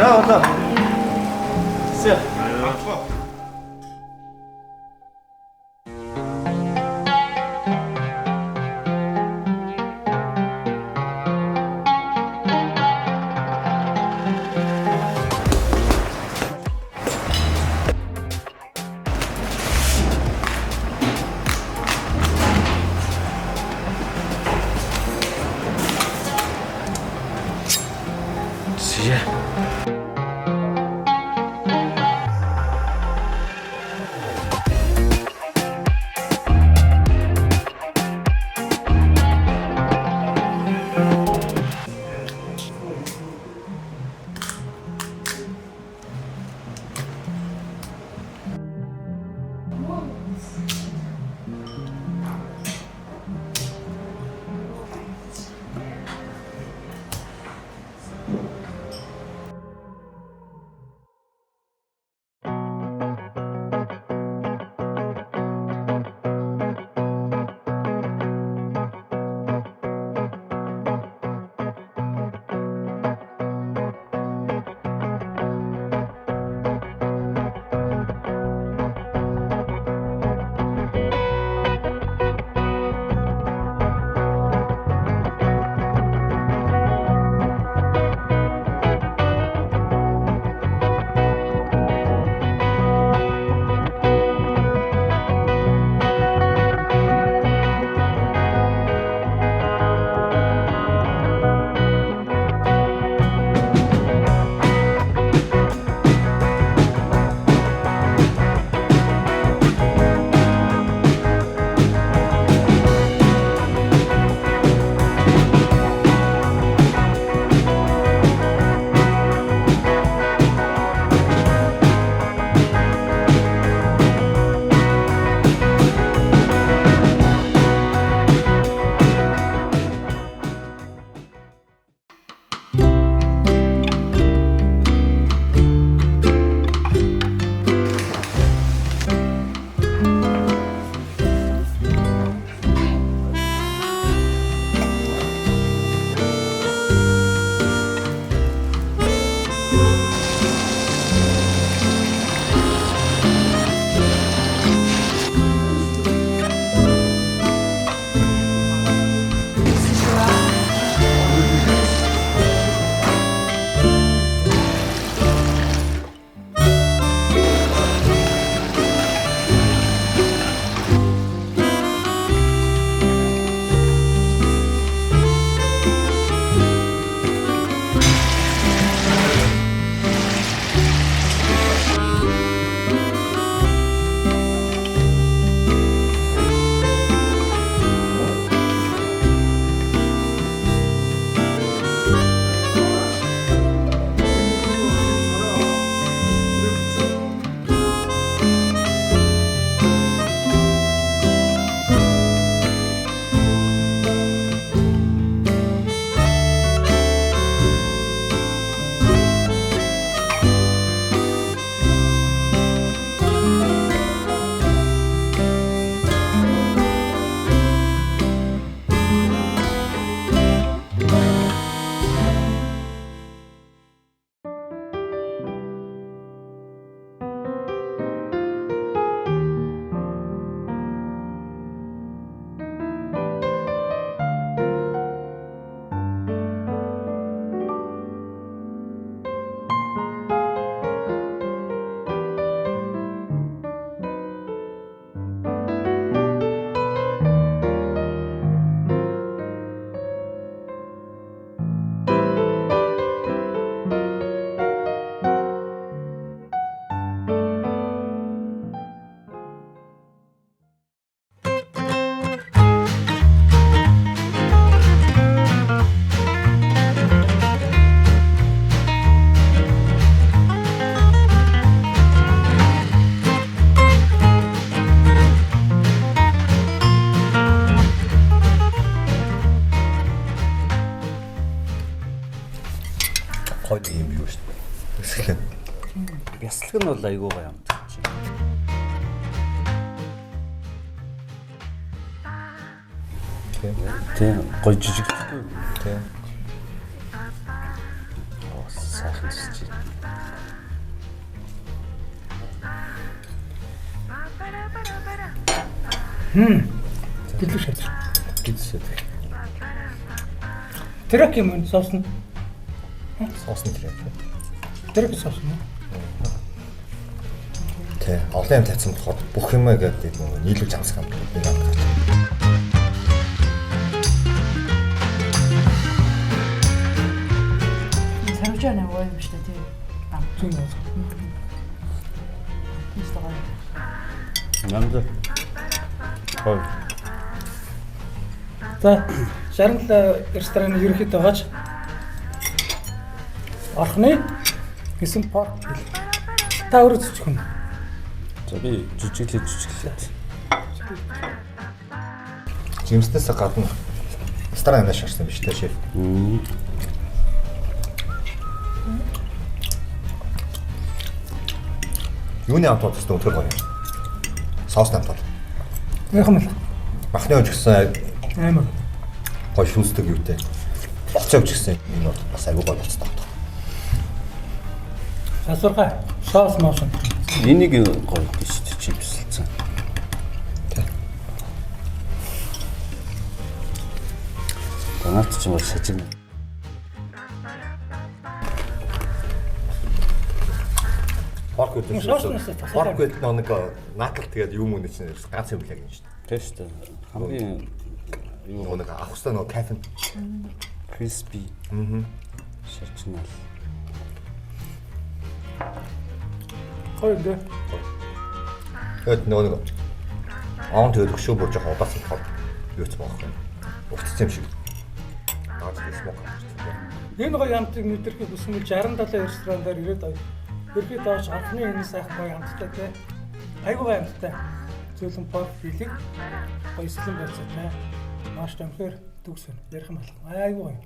야, 왔다. 쓰야. 쓰야. Хойд юм юу шүү дээ. Яслаг нь бол айгуугаа юм чи. Тийм гой жижиг. Тийм. Оо сайхан зүсч. Гэлүү шат. Гидсэд. Тэрэг юм соус нь. Соосны тэр. Тэрэг соус нь. Тэ. Олон юм тавьсан болохоор бүх юм гэдэг нэг нийлүүлж амсах юм нэг амт. Самжаана гоё юм шүү дээ. Тийм үү. Намд. Хой. За, Шарнал рестораны ерөнхийдөө хаач. Орхны гэсэн порк хэл. Та өөрөө зүчих юм. За би жижиглээд. Жимснээс гадна ресторан анаш харсан биз дээ шеф. Юуны амтууд тест өтгөр гоё. Соус амтууд. Яхан мэл. Махны ууж гисэн Амар. гоё шүүсдэг юутэй. Боцоо ууж гисэн энэ бол бас аягүй гоё болцсон. Асуурхай. Соус моошн. Энийг гоё гэж шүү дээ чипслцсан. Танаач ч юм уу сажиг. Порк гэдэг Соуснаас тасалж порк гэдэг нэг наатал тэгээд юм үнэ чинь ганц юм л яг юм шүү дээ. Тийм шүү дээ. Хамгийн юу Нэг авах хэвээр нэг кафен. crispy. Шачнал. Гоё дээ. Тэгээд нэг аав тэгээд өгшөө бүр жоохон удаасан тоо юуц боох юм. Уцсан юм шиг. Наад смок. Энэ гоё ямтыг мэдрэхийг хүсвэл 67 ресторан дээр ирээд ерхий доош анхны энэ сайхан гоё амттай те. Айгуу гоё амттай. Зөвлөн порк филиг гоё эслэн байцаатай. Маш томхор дүгсэн ярих юм байна. Айгуу гоё.